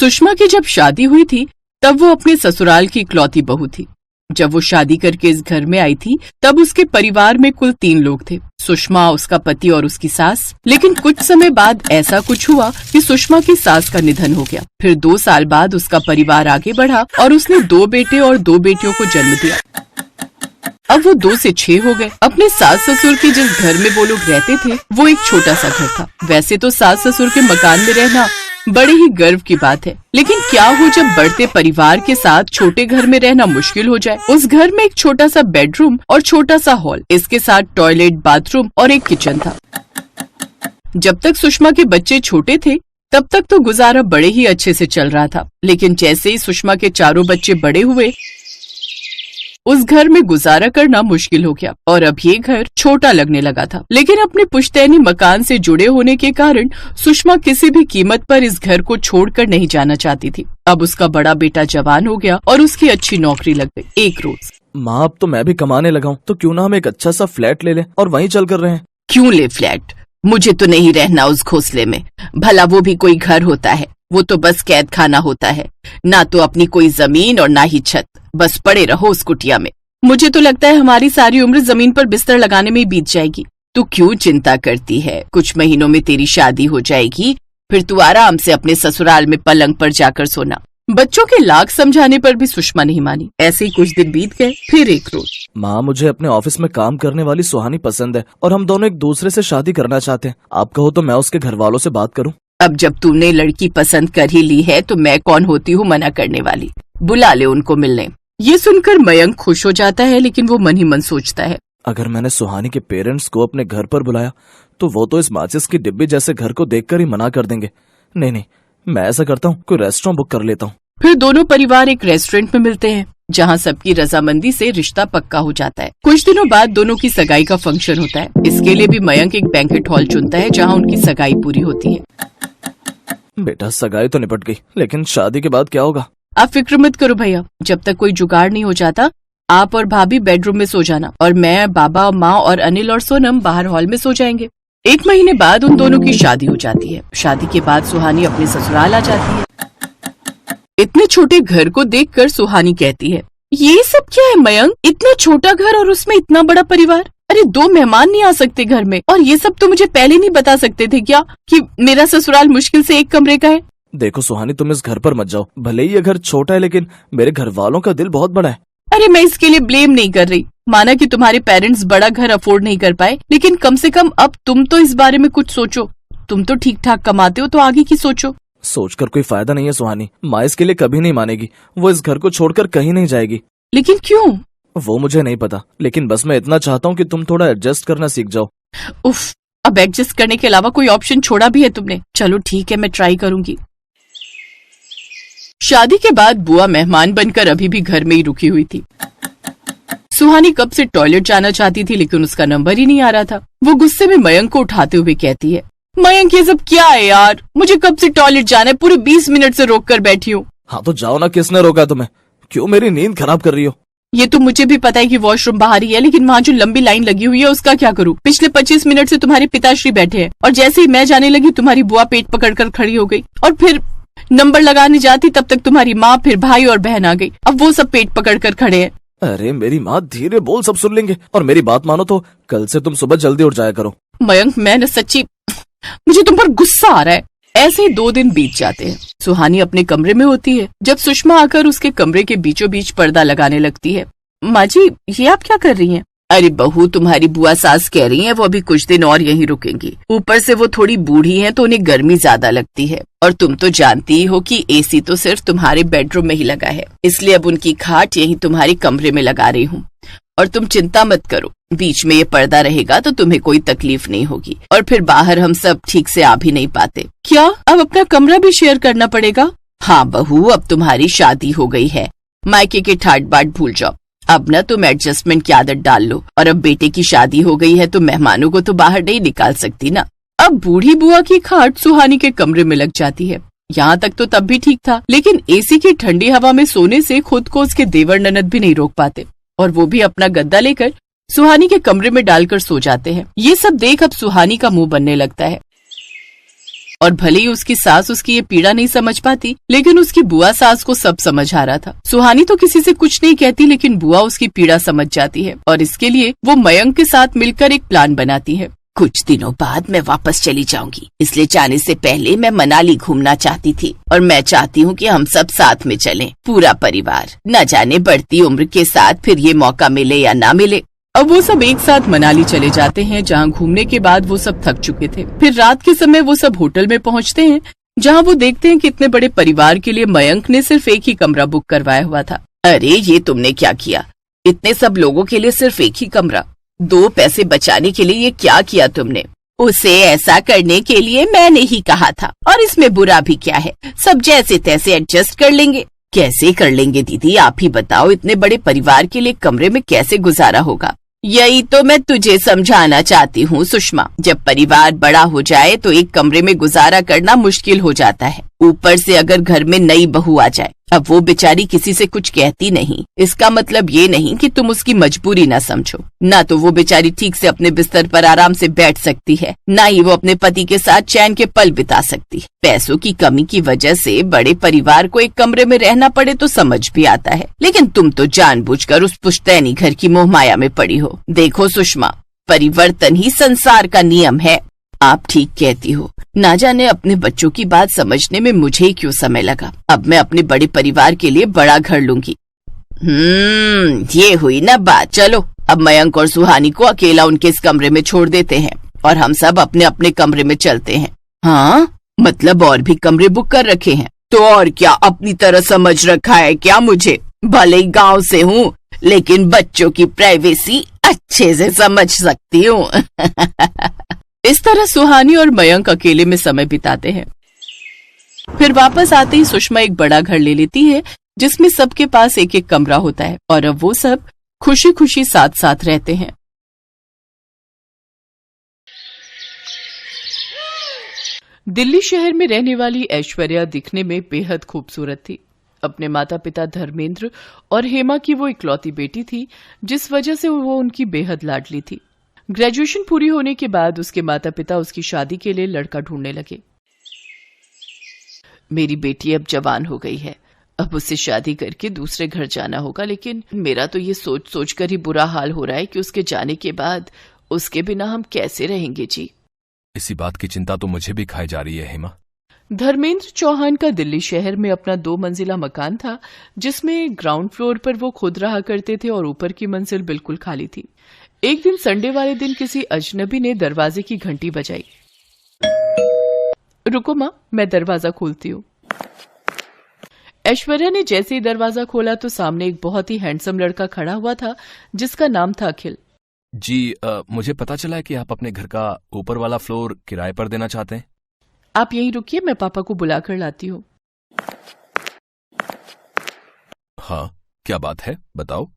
सुषमा की जब शादी हुई थी तब वो अपने ससुराल की इकलौती बहू थी। जब वो शादी करके इस घर में आई थी तब उसके परिवार में कुल 3 लोग थे, सुषमा, उसका पति और उसकी सास। लेकिन कुछ समय बाद ऐसा कुछ हुआ कि सुषमा की सास का निधन हो गया। फिर 2 साल बाद उसका परिवार आगे बढ़ा और उसने 2 बेटे और 2 बेटियों को जन्म दिया। अब वो 2 से 6 हो गए। अपने सास ससुर के जिस घर में वो लोग रहते थे वो एक छोटा सा घर था। वैसे तो सास ससुर के मकान में रहना बड़े ही गर्व की बात है, लेकिन क्या हो जब बढ़ते परिवार के साथ छोटे घर में रहना मुश्किल हो जाए। उस घर में एक छोटा सा बेडरूम और छोटा सा हॉल, इसके साथ टॉयलेट, बाथरूम और एक किचन था। जब तक सुषमा के बच्चे छोटे थे तब तक तो गुजारा बड़े ही अच्छे से चल रहा था, लेकिन जैसे ही सुषमा के चारों बच्चे बड़े हुए उस घर में गुजारा करना मुश्किल हो गया और अब ये घर छोटा लगने लगा था। लेकिन अपने पुश्तैनी मकान से जुड़े होने के कारण सुषमा किसी भी कीमत पर इस घर को छोड़कर नहीं जाना चाहती थी। अब उसका बड़ा बेटा जवान हो गया और उसकी अच्छी नौकरी लग गई। एक रोज, माँ अब तो मैं भी कमाने लगा हूँ, तो क्यों ना हम एक अच्छा सा फ्लैट ले लें और वहीं चल कर रहें। क्यों ले फ्लैट? मुझे तो नहीं रहना उस घोंसले में। भला वो भी कोई घर होता है? वो तो बस कैद खाना होता है। ना तो अपनी कोई जमीन और ना ही छत, बस पड़े रहो उस कुटिया में। मुझे तो लगता है हमारी सारी उम्र जमीन पर बिस्तर लगाने में ही बीत जाएगी। तू क्यों चिंता करती है? कुछ महीनों में तेरी शादी हो जाएगी, फिर तू आराम से अपने ससुराल में पलंग पर जाकर सोना। बच्चों के लाख समझाने पर भी सुषमा नहीं मानी। ऐसे ही कुछ दिन बीत गए। फिर एक रोज, माँ मुझे अपने ऑफिस में काम करने वाली सुहानी पसंद है और हम दोनों एक दूसरे से शादी करना चाहते हैं। आप कहो तो मैं उसके घर वालों से बात करूँ। अब जब तूने लड़की पसंद कर ही ली है तो मैं कौन होती हूँ मना करने वाली। बुला ले उनको मिलने। ये सुनकर मयंक खुश हो जाता है, लेकिन वो मन ही मन सोचता है, अगर मैंने सुहानी के पेरेंट्स को अपने घर पर बुलाया तो वो तो इस माचिस की डिब्बी जैसे घर को देखकर ही मना कर देंगे। नहीं नहीं, मैं ऐसा करता हूँ, कोई रेस्टोरेंट बुक कर लेता हूँ। फिर दोनों परिवार एक रेस्टोरेंट में मिलते हैं जहाँ सबकी रजामंदी से रिश्ता पक्का हो जाता है। कुछ दिनों बाद दोनों की सगाई का फंक्शन होता है। इसके लिए भी मयंक एक बैंकेट हॉल चुनता है जहाँ उनकी सगाई पूरी होती है। बेटा सगाई तो निपट गई, लेकिन शादी के बाद क्या होगा? आप फिक्र मत करो भैया, जब तक कोई जुगाड़ नहीं हो जाता आप और भाभी बेडरूम में सो जाना और मैं, बाबा, माँ और अनिल और सोनम बाहर हॉल में सो जाएंगे। 1 महीने बाद उन दोनों की शादी हो जाती है। शादी के बाद सुहानी अपने ससुराल आ जाती है। इतने छोटे घर को देखकर सुहानी कहती है, ये सब क्या है मयंक? इतना छोटा घर और उसमें इतना बड़ा परिवार। अरे 2 मेहमान नहीं आ सकते घर में, और ये सब तो मुझे पहले नहीं बता सकते थे क्या कि मेरा ससुराल मुश्किल से 1 कमरे का है। देखो सुहानी, तुम इस घर पर मत जाओ। भले ही ये घर छोटा है लेकिन मेरे घर वालों का दिल बहुत बड़ा है। अरे मैं इसके लिए ब्लेम नहीं कर रही। माना कि तुम्हारे पेरेंट्स बड़ा घर अफोर्ड नहीं कर पाए, लेकिन कम से कम अब तुम तो इस बारे में कुछ सोचो। तुम तो ठीक ठाक कमाते हो, तो आगे की सोचो। सोचकर कोई फायदा नहीं है सुहानी। माँ इसके लिए कभी नहीं मानेगी। वो इस घर को छोड़कर कहीं नहीं जाएगी। लेकिन क्यों? वो मुझे नहीं पता, लेकिन बस मैं इतना चाहता हूँ कि तुम थोड़ा एडजस्ट करना सीख जाओ। उफ, अब एडजस्ट करने के अलावा कोई ऑप्शन छोड़ा भी है तुमने? चलो ठीक है, मैं ट्राई करूंगी। शादी के बाद बुआ मेहमान बनकर अभी भी घर में ही रुकी हुई थी। सुहानी कब से टॉयलेट जाना चाहती थी, लेकिन उसका नंबर ही नहीं आ रहा था। वो गुस्से में मयंक को उठाते हुए कहती है, मयंक ये सब क्या है यार? मुझे कब से टॉयलेट जाना है, पूरे 20 मिनट से रोक कर बैठी हूँ। हाँ तो जाओ ना, किसने रोका तुम्हें? क्यों मेरी नींद खराब कर रही हो? ये तो मुझे भी पता है कि वॉशरूम बाहर ही है, लेकिन वहाँ जो लंबी लाइन लगी हुई है उसका क्या करूँ? पिछले 25 मिनट से तुम्हारे पिताश्री बैठे हैं और जैसे ही मैं जाने लगी तुम्हारी बुआ पेट पकड़कर खड़ी हो गई, और फिर नंबर लगाने जाती तब तक तुम्हारी माँ, फिर भाई और बहन आ गई। अब वो सब पेट पकड़कर खड़े हैं। अरे मेरी माँ, धीरे बोल, सब सुन लेंगे। और मेरी बात मानो तो कल से तुम सुबह जल्दी उठ जाया करो। मयंक, मैं न सच्ची, मुझे तुम पर गुस्सा आ रहा है। ऐसे ही 2 दिन बीत जाते हैं। सुहानी अपने कमरे में होती है जब सुषमा आकर उसके कमरे के बीचों बीच पर्दा लगाने लगती है। माँ जी, ये आप क्या कर रही हैं? अरे बहू, तुम्हारी बुआ सास कह रही हैं वो अभी कुछ दिन और यहीं रुकेंगी। ऊपर से वो थोड़ी बूढ़ी हैं तो उन्हें गर्मी ज्यादा लगती है, और तुम तो जानती ही हो कि एसी तो सिर्फ तुम्हारे बेडरूम में ही लगा है, इसलिए अब उनकी खाट यहीं तुम्हारे कमरे में लगा रही हूँ। और तुम चिंता मत करो, बीच में ये पर्दा रहेगा तो तुम्हें कोई तकलीफ नहीं होगी, और फिर बाहर हम सब ठीक से आ भी नहीं पाते। क्या अब अपना कमरा भी शेयर करना पड़ेगा? हाँ बहू, अब तुम्हारी शादी हो गई है, मायके के ठाट बाट भूल जाओ। अब न तुम एडजस्टमेंट की आदत डाल लो, और अब बेटे की शादी हो गई है तो मेहमानों को तो बाहर नहीं निकाल सकती ना। अब बूढ़ी बुआ की खाट सुहानी के कमरे में लग जाती है। यहाँ तक तो तब भी ठीक था, लेकिन एसी की ठंडी हवा में सोने से खुद को उसके देवर ननद भी नहीं रोक पाते, और वो भी अपना गद्दा लेकर सुहानी के कमरे में डालकर सो जाते हैं। ये सब देख अब सुहानी का मुंह बनने लगता है और भले ही उसकी सास उसकी ये पीड़ा नहीं समझ पाती, लेकिन उसकी बुआ सास को सब समझ आ रहा था। सुहानी तो किसी से कुछ नहीं कहती, लेकिन बुआ उसकी पीड़ा समझ जाती है और इसके लिए वो मयंक के साथ मिलकर एक प्लान बनाती है। कुछ दिनों बाद मैं वापस चली जाऊंगी, इसलिए जाने से पहले मैं मनाली घूमना चाहती थी और मैं चाहती हूँ कि हम सब साथ में चलें, पूरा परिवार। न जाने बढ़ती उम्र के साथ फिर ये मौका मिले या ना मिले। अब वो सब एक साथ मनाली चले जाते हैं, जहाँ घूमने के बाद वो सब थक चुके थे। फिर रात के समय वो सब होटल में पहुँचते हैं, जहाँ वो देखते हैं कि इतने बड़े परिवार के लिए मयंक ने सिर्फ एक ही कमरा बुक करवाया हुआ था। अरे ये तुमने क्या किया? इतने सब लोगों के लिए सिर्फ एक ही कमरा? 2 पैसे बचाने के लिए ये क्या किया तुमने? उसे ऐसा करने के लिए मैंने ही कहा था, और इसमें बुरा भी क्या है? सब जैसे तैसे एडजस्ट कर लेंगे। कैसे कर लेंगे दीदी, आप ही बताओ। इतने बड़े परिवार के लिए कमरे में कैसे गुजारा होगा? यही तो मैं तुझे समझाना चाहती हूँ सुषमा। जब परिवार बड़ा हो जाए तो एक कमरे में गुजारा करना मुश्किल हो जाता है। ऊपर से अगर घर में नई बहू आ जाए, अब वो बेचारी किसी से कुछ कहती नहीं, इसका मतलब ये नहीं कि तुम उसकी मजबूरी ना समझो। ना तो वो बेचारी ठीक से अपने बिस्तर पर आराम से बैठ सकती है, ना ही वो अपने पति के साथ चैन के पल बिता सकती है। पैसों की कमी की वजह से बड़े परिवार को एक कमरे में रहना पड़े तो समझ भी आता है, लेकिन तुम तो जानबूझकर उस पुश्तैनी घर की मोहमाया में पड़ी हो। देखो सुषमा, परिवर्तन ही संसार का नियम है। आप ठीक कहती हो। ना जाने अपने बच्चों की बात समझने में मुझे क्यों समय लगा। अब मैं अपने बड़े परिवार के लिए बड़ा घर लूंगी। ये हुई ना बात। चलो अब मयंक और सुहानी को अकेला उनके इस कमरे में छोड़ देते हैं और हम सब अपने अपने कमरे में चलते हैं। हाँ, मतलब और भी कमरे बुक कर रखे हैं? तो और क्या, अपनी तरह समझ रखा है क्या मुझे? भले ही गाँव से हूँ, लेकिन बच्चों की प्राइवेसी अच्छे से समझ सकती हूँ। इस तरह सुहानी और मयंक अकेले में समय बिताते हैं। फिर वापस आते ही सुषमा एक बड़ा घर ले लेती है, जिसमें सबके पास एक एक कमरा होता है और अब वो सब खुशी खुशी साथ साथ रहते हैं। दिल्ली शहर में रहने वाली ऐश्वर्या दिखने में बेहद खूबसूरत थी। अपने माता पिता धर्मेंद्र और हेमा की वो इकलौती बेटी थी, जिस वजह से वो उनकी बेहद लाडली थी। ग्रेजुएशन पूरी होने के बाद उसके माता पिता उसकी शादी के लिए लड़का ढूंढने लगे। मेरी बेटी अब जवान हो गई है, अब उससे शादी करके दूसरे घर जाना होगा, लेकिन मेरा तो ये सोच सोच कर ही बुरा हाल हो रहा है कि उसके जाने के बाद उसके बिना हम कैसे रहेंगे जी। इसी बात की चिंता तो मुझे भी खाई जा रही है हेमा। धर्मेंद्र चौहान का दिल्ली शहर में अपना 2 मंजिला मकान था, जिसमें ग्राउंड फ्लोर पर वो खुद रहा करते थे और ऊपर की मंजिल बिल्कुल खाली थी। एक दिन संडे वाले दिन किसी अजनबी ने दरवाजे की घंटी बजाई। रुको माँ, मैं दरवाजा खोलती हूँ। ऐश्वर्या ने जैसे ही दरवाजा खोला तो सामने एक बहुत ही हैंडसम लड़का खड़ा हुआ था, जिसका नाम था अखिल। जी, मुझे पता चला है कि आप अपने घर का ऊपर वाला फ्लोर किराए पर देना चाहते हैं। आप यहीं रुकिए, मैं पापा को बुलाकर लाती हूँ। हाँ, क्या बात है, बताओ।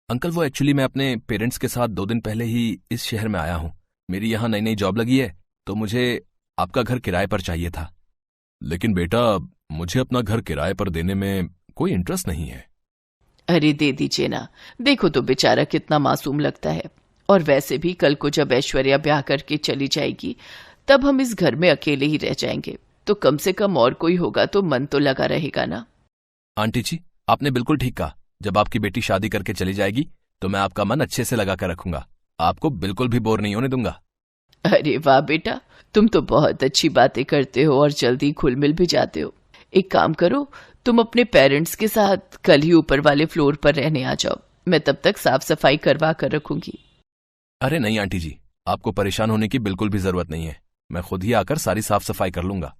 अंकल, वो एक्चुअली मैं अपने पेरेंट्स के साथ 2 दिन पहले ही इस शहर में आया हूँ। मेरी यहाँ नई नई जॉब लगी है, तो मुझे आपका घर किराए पर चाहिए था। लेकिन बेटा, मुझे अपना घर किराए पर देने में कोई इंटरेस्ट नहीं है। अरे दे दीजिए ना, देखो तो बेचारा कितना मासूम लगता है। और वैसे भी कल को जब ऐश्वर्या ब्याह करके चली जाएगी, तब हम इस घर में अकेले ही रह जाएंगे, तो कम से कम और कोई होगा तो मन तो लगा रहेगा ना। आंटी जी, आपने बिल्कुल ठीक कहा। जब आपकी बेटी शादी करके चली जाएगी तो मैं आपका मन अच्छे से लगा कर रखूंगा, आपको बिल्कुल भी बोर नहीं होने दूंगा। अरे वाह बेटा, तुम तो बहुत अच्छी बातें करते हो और जल्दी खुल मिल भी जाते हो। एक काम करो, तुम अपने पेरेंट्स के साथ कल ही ऊपर वाले फ्लोर पर रहने आ जाओ, मैं तब तक साफ सफाई करवा कर रखूंगी। अरे नहीं आंटी जी, आपको परेशान होने की बिल्कुल भी जरूरत नहीं है, मैं खुद ही आकर सारी साफ सफाई कर लूंगा।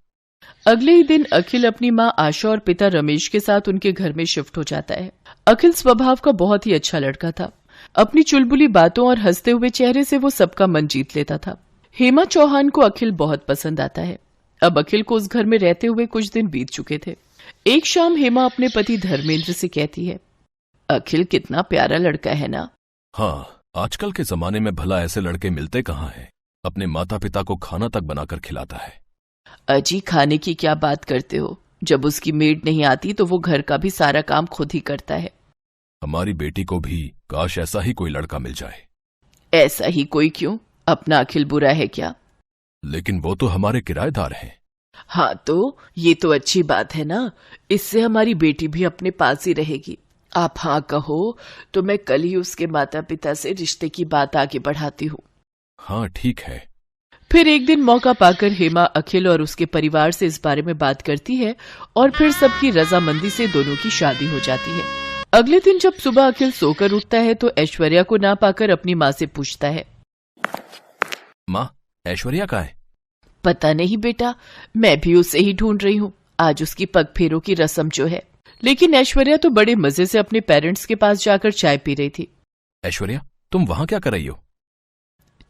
अगले ही दिन अखिल अपनी माँ आशा और पिता रमेश के साथ उनके घर में शिफ्ट हो जाता है। अखिल स्वभाव का बहुत ही अच्छा लड़का था। अपनी चुलबुली बातों और हंसते हुए चेहरे से वो सबका मन जीत लेता था। हेमा चौहान को अखिल बहुत पसंद आता है। अब अखिल को उस घर में रहते हुए कुछ दिन बीत चुके थे। एक शाम हेमा अपने पति धर्मेंद्र से कहती है, अखिल कितना प्यारा लड़का है ना। हाँ, आजकल के जमाने में भला ऐसे लड़के मिलते कहाँ हैं। अपने माता पिता को खाना तक बनाकर खिलाता है। अजी, खाने की क्या बात करते हो, जब उसकी मेड नहीं आती तो वो घर का भी सारा काम खुद ही करता है। हमारी बेटी को भी काश ऐसा ही कोई लड़का मिल जाए। ऐसा ही कोई क्यों, अपना अखिल बुरा है क्या? लेकिन वो तो हमारे किराएदार हैं, हाँ तो ये तो अच्छी बात है ना, इससे हमारी बेटी भी अपने पास ही रहेगी। आप हाँ कहो तो मैं कल ही उसके माता पिता से रिश्ते की बात आगे बढ़ाती हूँ। हाँ ठीक है। फिर एक दिन मौका पाकर हेमा अखिल और उसके परिवार से इस बारे में बात करती है और फिर सबकी रजामंदी से दोनों की शादी हो जाती है। अगले दिन जब सुबह अखिल सोकर उठता है तो ऐश्वर्या को ना पाकर अपनी माँ से पूछता है, माँ, ऐश्वर्या कहाँ है? पता नहीं बेटा, मैं भी उसे ही ढूंढ रही हूँ। आज उसकी पग फेरों की रस्म जो है। लेकिन ऐश्वर्या तो बड़े मजे से अपने पेरेंट्स के पास जाकर चाय पी रही थी। ऐश्वर्या, तुम वहां क्या कर रही हो?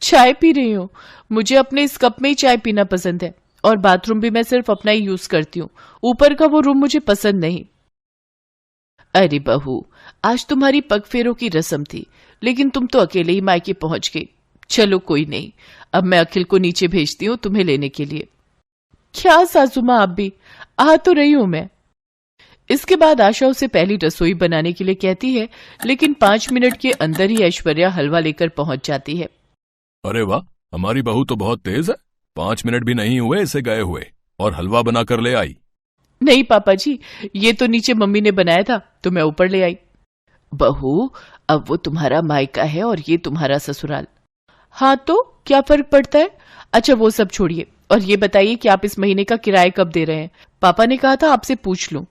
चाय पी रही हूँ। मुझे अपने इस कप में ही चाय पीना पसंद है और बाथरूम भी मैं सिर्फ अपना ही यूज करती हूँ। ऊपर का वो रूम मुझे पसंद नहीं। अरे बहू, आज तुम्हारी पग फेरों की रस्म थी, लेकिन तुम तो अकेले ही मायके पहुंच गई। चलो कोई नहीं, अब मैं अखिल को नीचे भेजती हूँ तुम्हें लेने के लिए। क्या सासू माँ, आप भी आ तो रही हूं मैं। इसके बाद आशा उसे पहली रसोई बनाने के लिए कहती है, लेकिन 5 मिनट के अंदर ही ऐश्वर्या हलवा लेकर पहुंच जाती है। अरे वाह, हमारी बहू तो बहुत तेज है। 5 मिनट भी नहीं हुए इसे गए हुए और हलवा बनाकर ले आई। नहीं पापा जी, ये तो नीचे मम्मी ने बनाया था तो मैं ऊपर ले आई। बहू, अब वो तुम्हारा मायका है और ये तुम्हारा ससुराल। हाँ तो क्या फर्क पड़ता है। अच्छा वो सब छोड़िए और ये बताइए कि आप इस महीने का किराया कब दे रहे हैं। पापा ने कहा था आपसे पूछ लूं।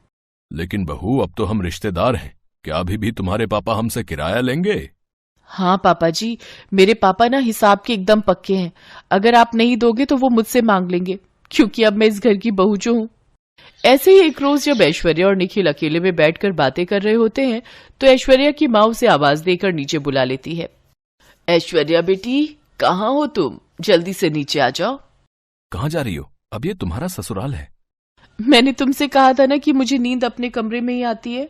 लेकिन बहू, अब तो हम रिश्तेदार हैं, क्या अभी भी तुम्हारे पापा हमसे किराया लेंगे? हाँ पापा जी, मेरे पापा ना हिसाब के एकदम पक्के हैं। अगर आप नहीं दोगे तो वो मुझसे मांग लेंगे, क्योंकि अब मैं इस घर की बहू जो हूँ। ऐसे ही एक रोज जब ऐश्वर्या और निखिल अकेले में बैठकर बातें कर रहे होते हैं तो ऐश्वर्या की माँ उसे आवाज देकर नीचे बुला लेती है। ऐश्वर्या बेटी, कहाँ हो तुम? जल्दी से नीचे आ जाओ। कहाँ जा रही हो? अब ये तुम्हारा ससुराल है। मैंने तुमसे कहा था ना कि मुझे नींद अपने कमरे में ही आती है।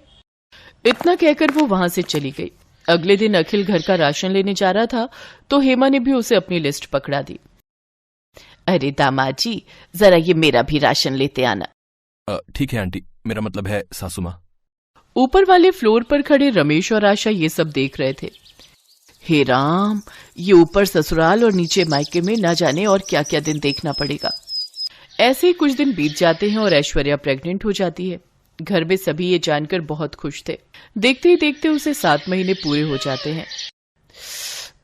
इतना कहकर वो वहां से चली गई। अगले दिन अखिल घर का राशन लेने जा रहा था तो हेमा ने भी उसे अपनी लिस्ट पकड़ा दी। अरे दामाद जी, जरा ये मेरा भी राशन लेते आना। ठीक है आंटी, मेरा मतलब है सासू माँ। ऊपर वाले फ्लोर पर खड़े रमेश और आशा ये सब देख रहे थे। हे राम, ये ऊपर ससुराल और नीचे मायके में न जाने और क्या क्या दिन देखना पड़ेगा। ऐसे ही कुछ दिन बीत जाते हैं और ऐश्वर्या प्रेग्नेंट हो जाती है। घर में सभी ये जानकर बहुत खुश थे। देखते ही देखते उसे 7 महीने पूरे हो जाते हैं।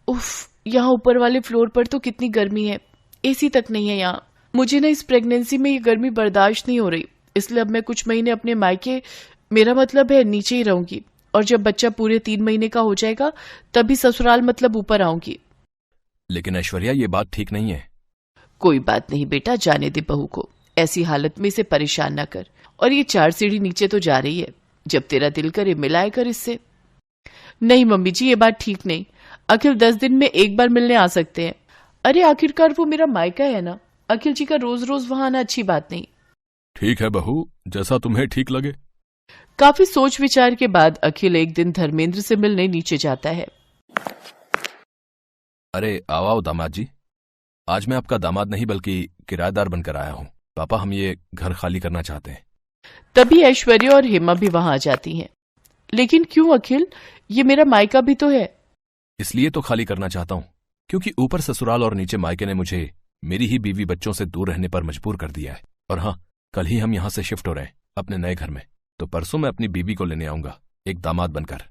उफ, यहाँ ऊपर वाले फ्लोर पर तो कितनी गर्मी है। एसी तक नहीं है यहाँ। मुझे ना इस प्रेगनेंसी में ये गर्मी बर्दाश्त नहीं हो रही, इसलिए अब मैं कुछ महीने अपने मायके, मेरा मतलब है नीचे ही रहूंगी, और जब बच्चा पूरे 3 महीने का हो जाएगा तभी ससुराल मतलब ऊपर आऊंगी। लेकिन ऐश्वर्या, ये बात ठीक नहीं है। कोई बात नहीं बेटा, जाने दे बहू को। ऐसी हालत में इसे परेशान न कर। और ये 4 सीढ़ी नीचे तो जा रही है, जब तेरा दिल करे मिलाए कर इससे। नहीं मम्मी जी, ये बात ठीक नहीं। अखिल 10 दिन में एक बार मिलने आ सकते हैं। अरे आखिरकार वो मेरा मायका है ना। अखिल जी का रोज रोज वहां आना अच्छी बात नहीं। ठीक है बहू, जैसा तुम्हें ठीक लगे। काफी सोच विचार के बाद अखिल एक दिन धर्मेंद्र से मिलने नीचे जाता है। अरे आओ दामाद जी, आज मैं आपका दामाद नहीं बल्कि किराएदार बनकर आया हूँ। पापा, हम ये घर खाली करना चाहते हैं। तभी ऐश्वर्या और हेमा भी वहां आ जाती हैं। लेकिन क्यों अखिल, ये मेरा मायका भी तो है। इसलिए तो खाली करना चाहता हूँ क्योंकि ऊपर ससुराल और नीचे मायके ने मुझे मेरी ही बीवी बच्चों से दूर रहने पर मजबूर कर दिया है। और हाँ, कल ही हम यहाँ से शिफ्ट हो रहे हैं अपने नए घर में, तो परसों मैं अपनी बीवी को लेने आऊंगा एक दामाद बनकर।